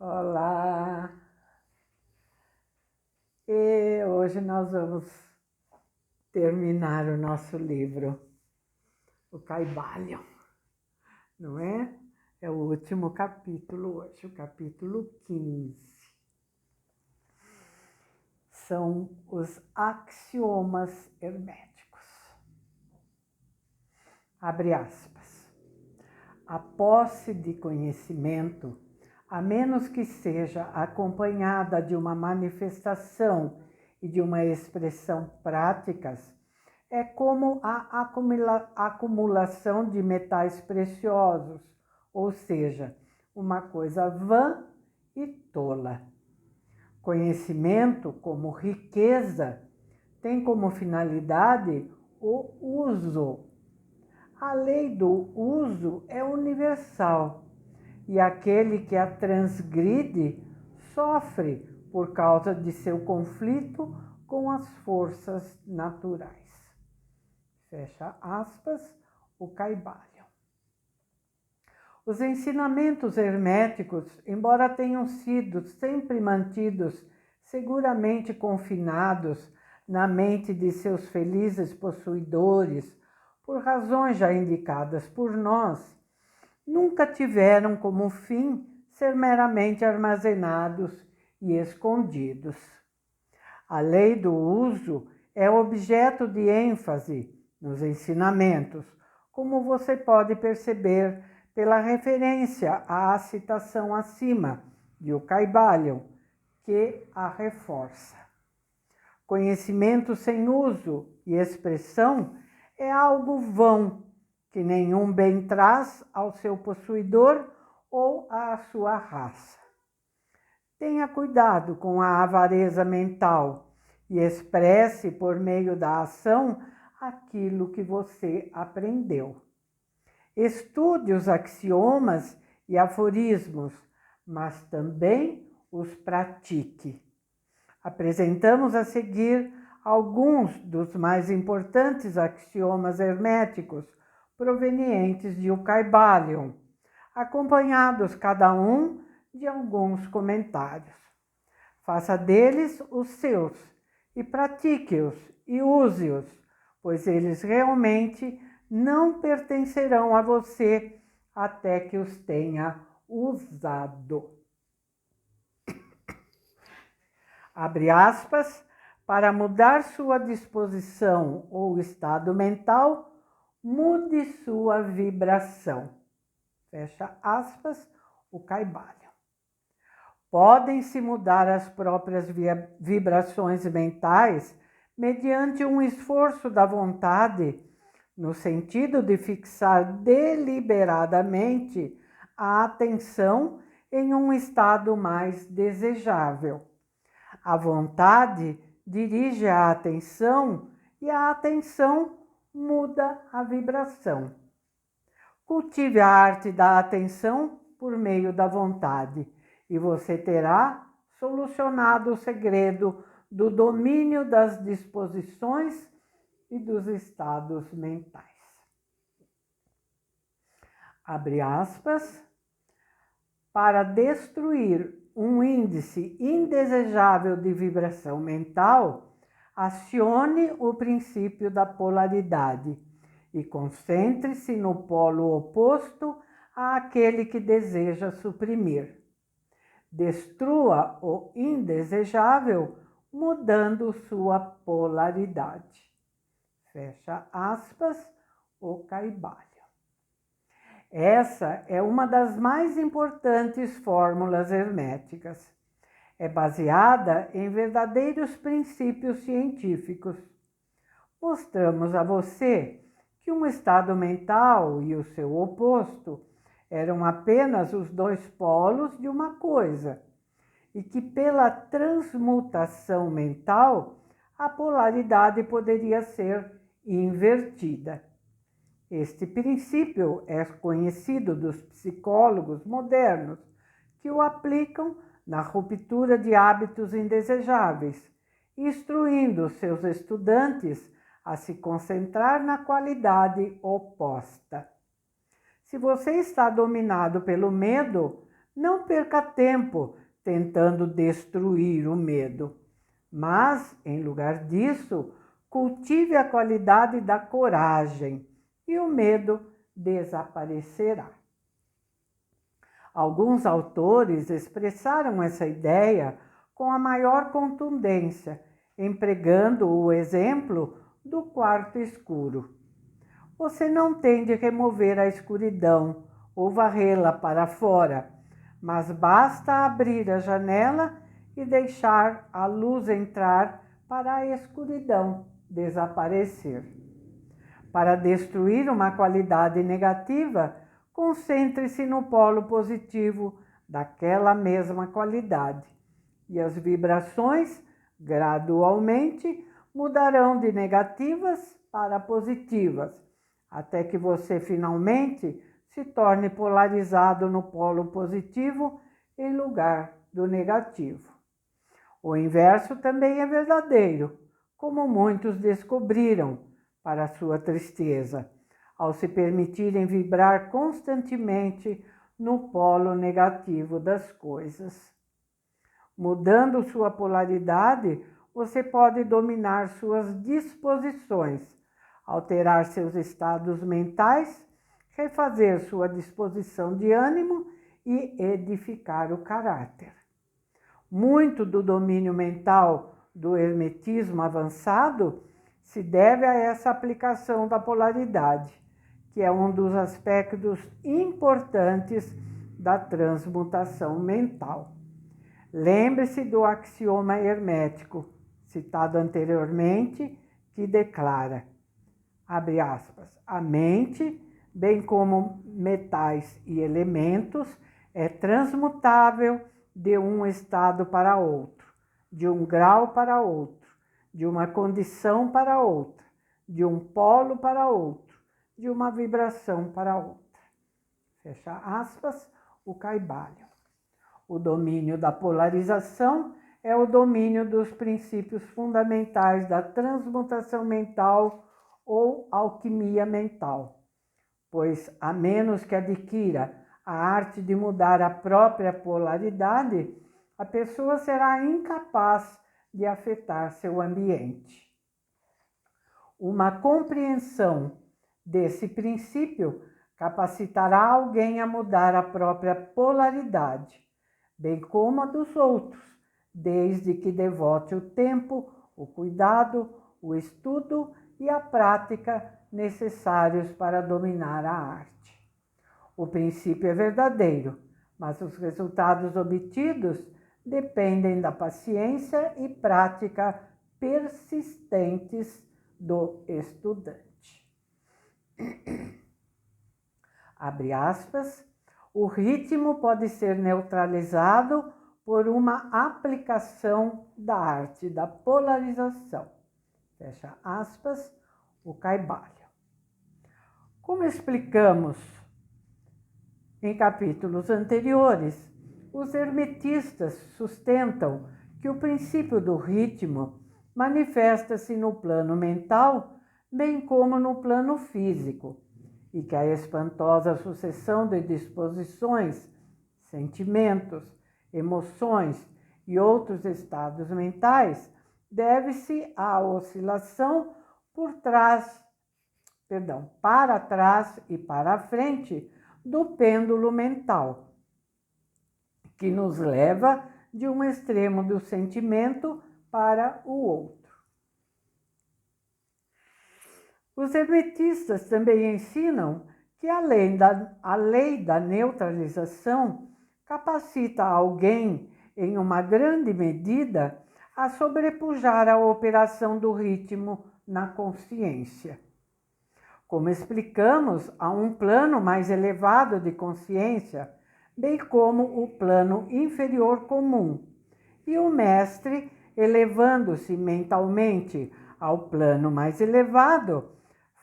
Olá! E hoje nós vamos terminar o nosso livro, o Caibalion, não é? É o último capítulo hoje, o capítulo 15. São os axiomas herméticos. Abre aspas. A posse de conhecimento, a menos que seja acompanhada de uma manifestação e de uma expressão práticas, é como a acumulação de metais preciosos, ou seja, uma coisa vã e tola. Conhecimento, como riqueza, tem como finalidade o uso. A lei do uso é universal e aquele que a transgride sofre por causa de seu conflito com as forças naturais. Fecha aspas, o Caibalion. Os ensinamentos herméticos, embora tenham sido sempre mantidos seguramente confinados na mente de seus felizes possuidores, por razões já indicadas por nós, nunca tiveram como fim ser meramente armazenados e escondidos. A lei do uso é objeto de ênfase nos ensinamentos, como você pode perceber pela referência à citação acima de O Caibalion, que a reforça. Conhecimento sem uso e expressão é algo vão, que nenhum bem traz ao seu possuidor ou à sua raça. Tenha cuidado com a avareza mental e expresse por meio da ação aquilo que você aprendeu. Estude os axiomas e aforismos, mas também os pratique. Apresentamos a seguir alguns dos mais importantes axiomas herméticos provenientes de O Caibalion, acompanhados cada um de alguns comentários. Faça deles os seus e pratique-os e use-os, pois eles realmente não pertencerão a você até que os tenha usado. Abre aspas, para mudar sua disposição ou estado mental, mude sua vibração. Fecha aspas, o Caibalion. Podem-se mudar as próprias vibrações mentais mediante um esforço da vontade, no sentido de fixar deliberadamente a atenção em um estado mais desejável. A vontade dirige a atenção e a atenção muda a vibração. Cultive a arte da atenção por meio da vontade e você terá solucionado o segredo do domínio das disposições e dos estados mentais. Abre aspas. Para destruir um índice indesejável de vibração mental, acione o princípio da polaridade e concentre-se no polo oposto àquele que deseja suprimir. Destrua o indesejável mudando sua polaridade. Fecha aspas, o Caibalion. Essa é uma das mais importantes fórmulas herméticas. É baseada em verdadeiros princípios científicos. Mostramos a você que um estado mental e o seu oposto eram apenas os dois polos de uma coisa, e que pela transmutação mental a polaridade poderia ser invertida. Este princípio é conhecido dos psicólogos modernos, que o aplicam na ruptura de hábitos indesejáveis, instruindo seus estudantes a se concentrar na qualidade oposta. Se você está dominado pelo medo, Não perca tempo tentando destruir o medo, mas, em lugar disso, cultive a qualidade da coragem e o medo desaparecerá. Alguns autores expressaram essa ideia com a maior contundência, empregando o exemplo do quarto escuro. Você não tem de remover a escuridão ou varrê-la para fora, mas basta abrir a janela e deixar a luz entrar para a escuridão desaparecer. Para destruir uma qualidade negativa, concentre-se no polo positivo daquela mesma qualidade, e as vibrações gradualmente mudarão de negativas para positivas, até que você finalmente se torne polarizado no polo positivo em lugar do negativo. O inverso também é verdadeiro, como muitos descobriram, para sua tristeza, ao se permitirem vibrar constantemente no polo negativo das coisas. Mudando sua polaridade, você pode dominar suas disposições, alterar seus estados mentais, refazer sua disposição de ânimo e edificar o caráter. Muito do domínio mental do hermetismo avançado se deve a essa aplicação da polaridade, que é um dos aspectos importantes da transmutação mental. Lembre-se do axioma hermético, citado anteriormente, que declara, abre aspas, a mente, bem como metais e elementos, é transmutável de um estado para outro, de um grau para outro, de uma condição para outra, de um polo para outro, de uma vibração para outra. Fecha aspas, o Kaivalya. O domínio da polarização é o domínio dos princípios fundamentais da transmutação mental ou alquimia mental, pois, a menos que adquira a arte de mudar a própria polaridade, a pessoa será incapaz de afetar seu ambiente. Uma compreensão desse princípio capacitará alguém a mudar a própria polaridade, bem como a dos outros, desde que devote o tempo, o cuidado, o estudo e a prática necessários para dominar a arte. O princípio é verdadeiro, mas os resultados obtidos dependem da paciência e prática persistentes do estudante. Abre aspas, o ritmo pode ser neutralizado por uma aplicação da arte da polarização. Fecha aspas, o Kaivalya. Como explicamos em capítulos anteriores, os hermetistas sustentam que o princípio do ritmo manifesta-se no plano mental, bem como no plano físico, e que a espantosa sucessão de disposições, sentimentos, emoções e outros estados mentais deve-se à oscilação para trás e para frente do pêndulo mental, que nos leva de um extremo do sentimento para o outro. Os hermetistas também ensinam que a lei da neutralização capacita alguém, em uma grande medida, a sobrepujar a operação do ritmo na consciência. Como explicamos, há um plano mais elevado de consciência, bem como o plano inferior comum, e o mestre, elevando-se mentalmente ao plano mais elevado,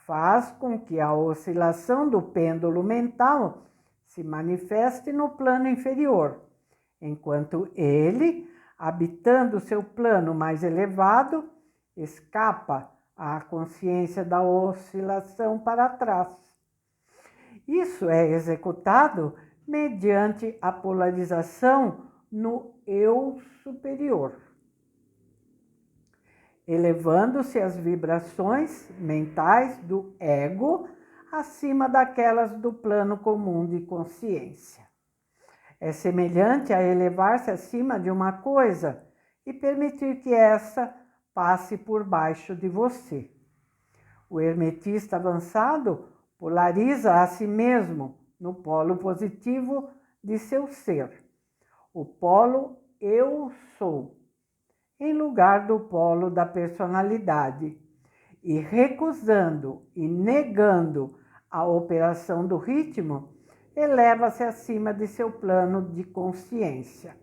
faz com que a oscilação do pêndulo mental se manifeste no plano inferior, enquanto ele, habitando seu plano mais elevado, escapa à consciência da oscilação para trás. Isso é executado mediante a polarização no eu superior, elevando-se as vibrações mentais do ego acima daquelas do plano comum de consciência. É semelhante a elevar-se acima de uma coisa e permitir que essa passe por baixo de você. O hermetista avançado polariza a si mesmo no polo positivo de seu ser, o polo eu sou, em lugar do polo da personalidade, e recusando e negando a operação do ritmo, eleva-se acima de seu plano de consciência.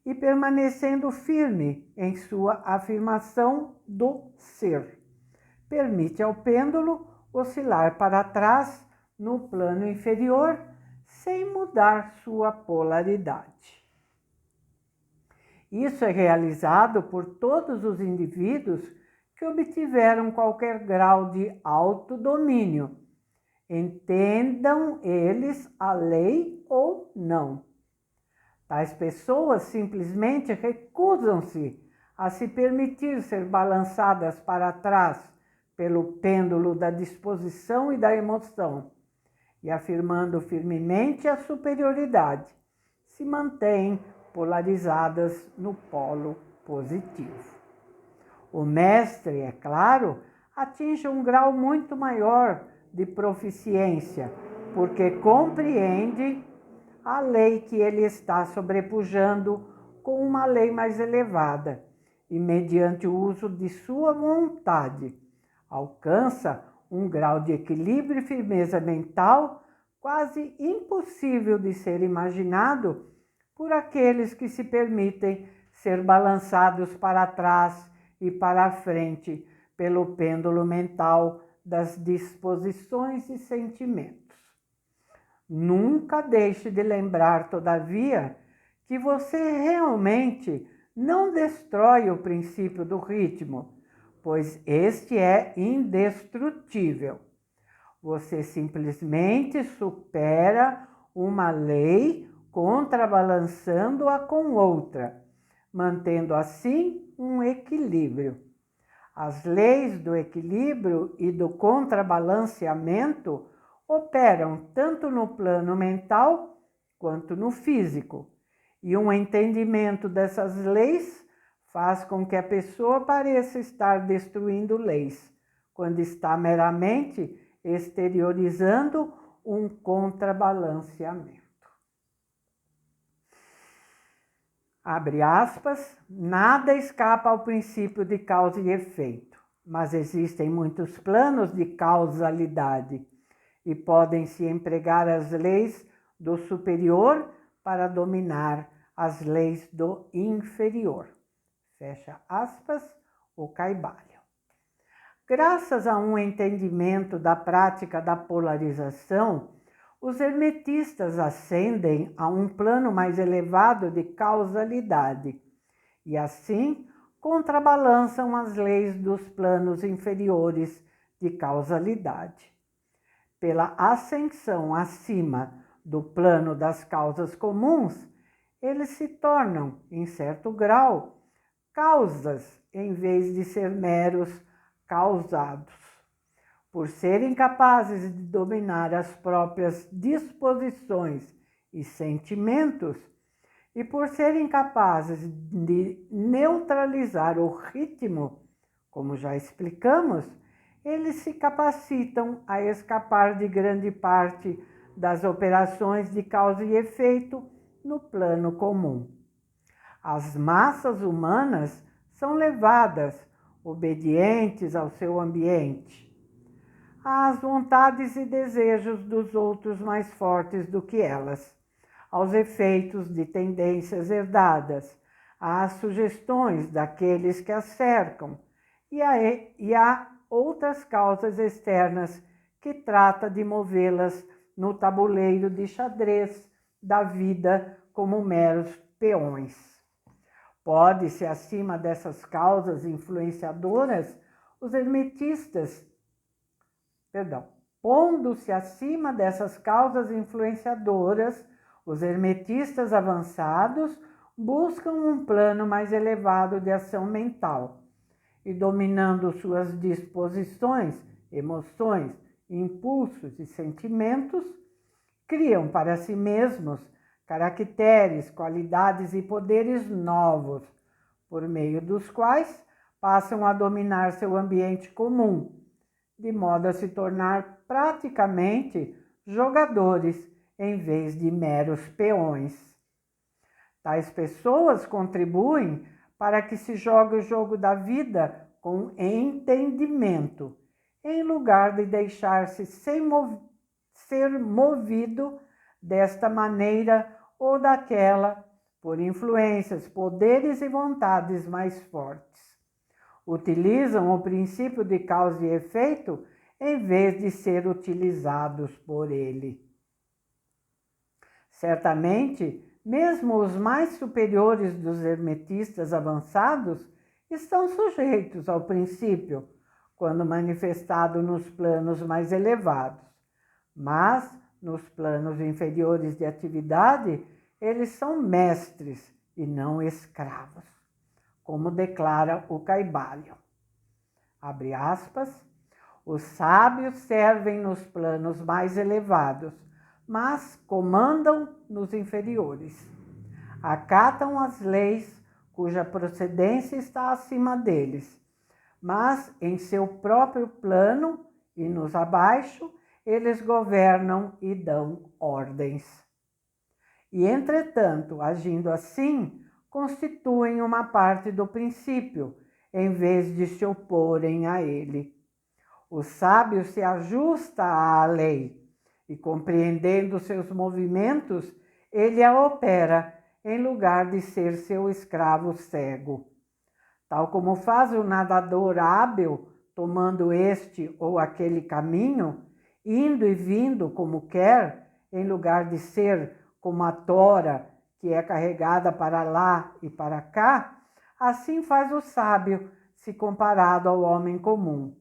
E permanecendo firme em sua afirmação do ser, permite ao pêndulo oscilar para trás no plano inferior sem mudar sua polaridade. Isso é realizado por todos os indivíduos que obtiveram qualquer grau de autodomínio, entendam eles a lei ou não. Tais pessoas simplesmente recusam-se a se permitir ser balançadas para trás pelo pêndulo da disposição e da emoção, e afirmando firmemente a superioridade, se mantêm polarizadas no polo positivo. O mestre, é claro, atinge um grau muito maior de proficiência, porque compreende a lei que ele está sobrepujando com uma lei mais elevada e, mediante o uso de sua vontade, alcança um grau de equilíbrio e firmeza mental quase impossível de ser imaginado por aqueles que se permitem ser balançados para trás e para a frente pelo pêndulo mental das disposições e sentimentos. Nunca deixe de lembrar, todavia, que você realmente não destrói o princípio do ritmo, pois este é indestrutível. Você simplesmente supera uma lei contrabalançando-a com outra, mantendo assim um equilíbrio. As leis do equilíbrio e do contrabalanceamento operam tanto no plano mental quanto no físico, e um entendimento dessas leis faz com que a pessoa pareça estar destruindo leis, quando está meramente exteriorizando um contrabalanceamento. Abre aspas, nada escapa ao princípio de causa e efeito, mas existem muitos planos de causalidade e podem-se empregar as leis do superior para dominar as leis do inferior. Fecha aspas, o Kaivalya. Graças a um entendimento da prática da polarização, os hermetistas ascendem a um plano mais elevado de causalidade e, assim, contrabalançam as leis dos planos inferiores de causalidade. Pela ascensão acima do plano das causas comuns, eles se tornam, em certo grau, causas em vez de ser meros causados. Por serem capazes de dominar as próprias disposições e sentimentos, e por serem capazes de neutralizar o ritmo, como já explicamos, eles se capacitam a escapar de grande parte das operações de causa e efeito no plano comum. As massas humanas são levadas, obedientes ao seu ambiente, às vontades e desejos dos outros mais fortes do que elas, aos efeitos de tendências herdadas, às sugestões daqueles que as cercam e a outras causas externas que trata de movê-las no tabuleiro de xadrez da vida como meros peões. Pode-se, acima dessas causas influenciadoras, os hermetistas Pondo-se acima dessas causas influenciadoras, os hermetistas avançados buscam um plano mais elevado de ação mental e, dominando suas disposições, emoções, impulsos e sentimentos, criam para si mesmos caracteres, qualidades e poderes novos, por meio dos quais passam a dominar seu ambiente comum, de modo a se tornar praticamente jogadores em vez de meros peões. Tais pessoas contribuem para que se jogue o jogo da vida com entendimento, em lugar de deixar-se ser movido desta maneira ou daquela por influências, poderes e vontades mais fortes. Utilizam o princípio de causa e efeito em vez de ser utilizados por ele. Certamente, mesmo os mais superiores dos hermetistas avançados estão sujeitos ao princípio, quando manifestado nos planos mais elevados. Mas, nos planos inferiores de atividade, eles são mestres e não escravos, como declara o Kaivalyo. Abre aspas, os sábios servem nos planos mais elevados, mas comandam nos inferiores. Acatam as leis cuja procedência está acima deles, mas em seu próprio plano e nos abaixo, eles governam e dão ordens. E, entretanto, agindo assim, constituem uma parte do princípio, em vez de se oporem a ele. O sábio se ajusta à lei e, compreendendo seus movimentos, ele a opera em lugar de ser seu escravo cego. Tal como faz o nadador hábil, tomando este ou aquele caminho, indo e vindo como quer, em lugar de ser como a tora, que é carregada para lá e para cá, assim faz o sábio, se comparado ao homem comum.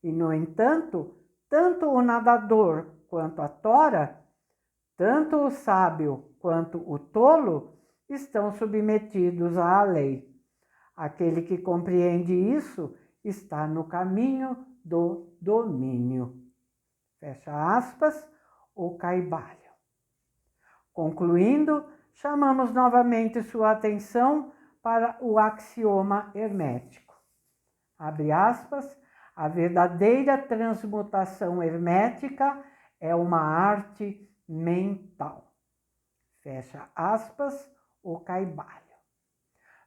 E, no entanto, tanto o nadador quanto a tora, tanto o sábio quanto o tolo, estão submetidos à lei. Aquele que compreende isso está no caminho do domínio. Fecha aspas, o Kaivalyo. Concluindo, chamamos novamente sua atenção para o axioma hermético. Abre aspas, a verdadeira transmutação hermética é uma arte mental. Fecha aspas, o Kaivalyo.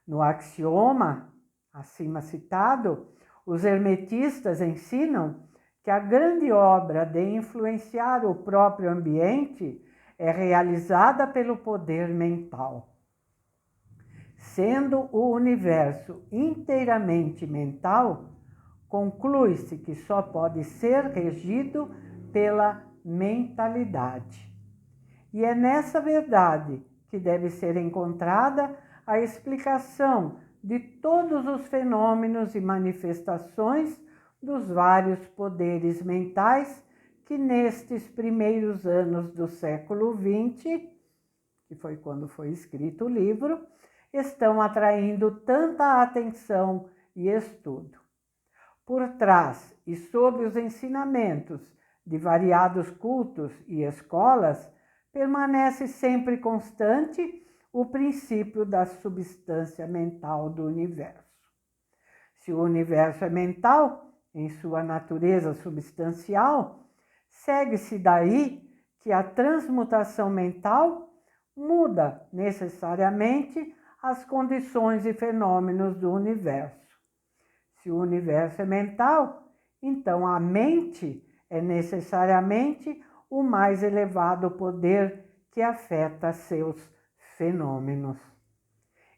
No axioma, acima citado, os hermetistas ensinam que a grande obra de influenciar o próprio ambiente é realizada pelo poder mental. Sendo o universo inteiramente mental, conclui-se que só pode ser regido pela mentalidade. E é nessa verdade que deve ser encontrada a explicação de todos os fenômenos e manifestações dos vários poderes mentais que nestes primeiros anos do século XX, que foi quando foi escrito o livro, estão atraindo tanta atenção e estudo. Por trás e sob os ensinamentos de variados cultos e escolas, permanece sempre constante o princípio da substância mental do universo. Se o universo é mental, em sua natureza substancial, segue-se daí que a transmutação mental muda necessariamente as condições e fenômenos do universo. Se o universo é mental, então a mente é necessariamente o mais elevado poder que afeta seus fenômenos.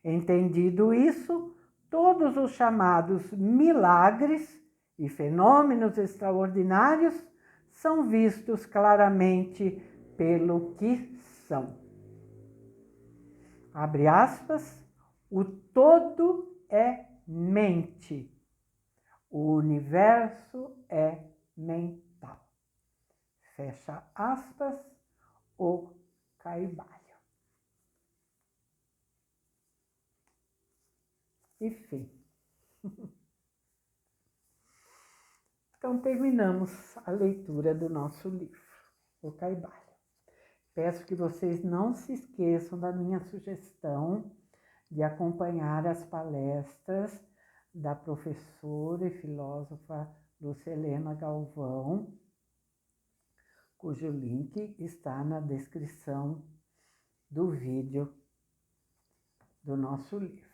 Entendido isso, todos os chamados milagres e fenômenos extraordinários são vistos claramente pelo que são. Abre aspas, o todo é mente, o universo é mental. fecha aspas, o caibalho. Enfim. Então, terminamos a leitura do nosso livro, O Caibalho. Peço que vocês não se esqueçam da minha sugestão de acompanhar as palestras da professora e filósofa Lucilena Galvão, cujo link está na descrição do vídeo do nosso livro.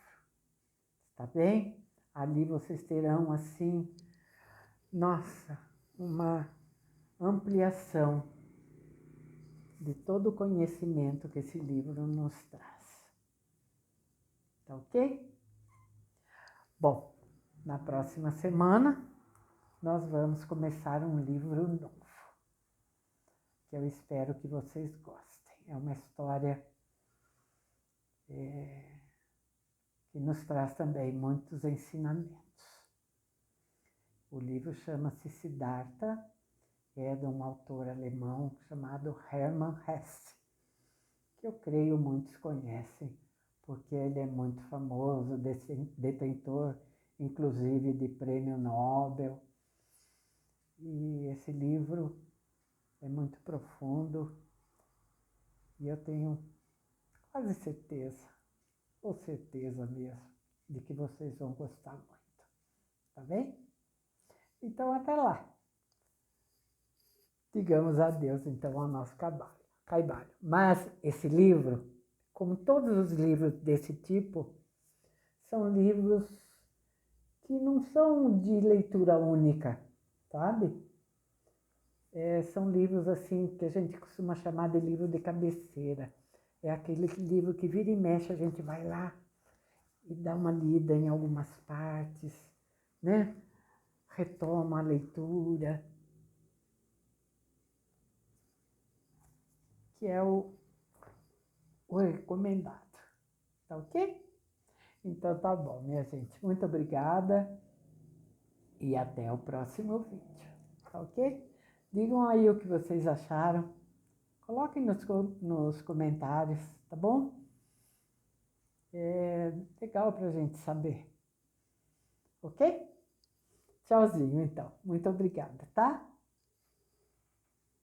Tá bem? Ali vocês terão, assim, nossa, uma ampliação de todo o conhecimento que esse livro nos traz. Tá ok? Bom, na próxima semana nós vamos começar um livro novo, que eu espero que vocês gostem. É uma história que nos traz também muitos ensinamentos. O livro chama-se Siddhartha, é de um autor alemão chamado Hermann Hesse, que eu creio muitos conhecem, porque ele é muito famoso, detentor, inclusive, de prêmio Nobel. E esse livro é muito profundo e eu tenho quase certeza, ou certeza mesmo, de que vocês vão gostar muito. Tá bem? Então, até lá. Digamos adeus, então, ao nosso caibalho. Mas esse livro, como todos os livros desse tipo, são livros que não são de leitura única, sabe? São livros, assim, que a gente costuma chamar de livro de cabeceira. É aquele livro que vira e mexe, a gente vai lá e dá uma lida em algumas partes, né? Retoma a leitura, que é o recomendado. Tá ok? Então tá bom, minha gente. Muito obrigada e até o próximo vídeo. Tá ok? Digam aí o que vocês acharam. Coloquem nos comentários, tá bom? É legal pra gente saber. Ok? Tchauzinho, então. Muito obrigada, tá?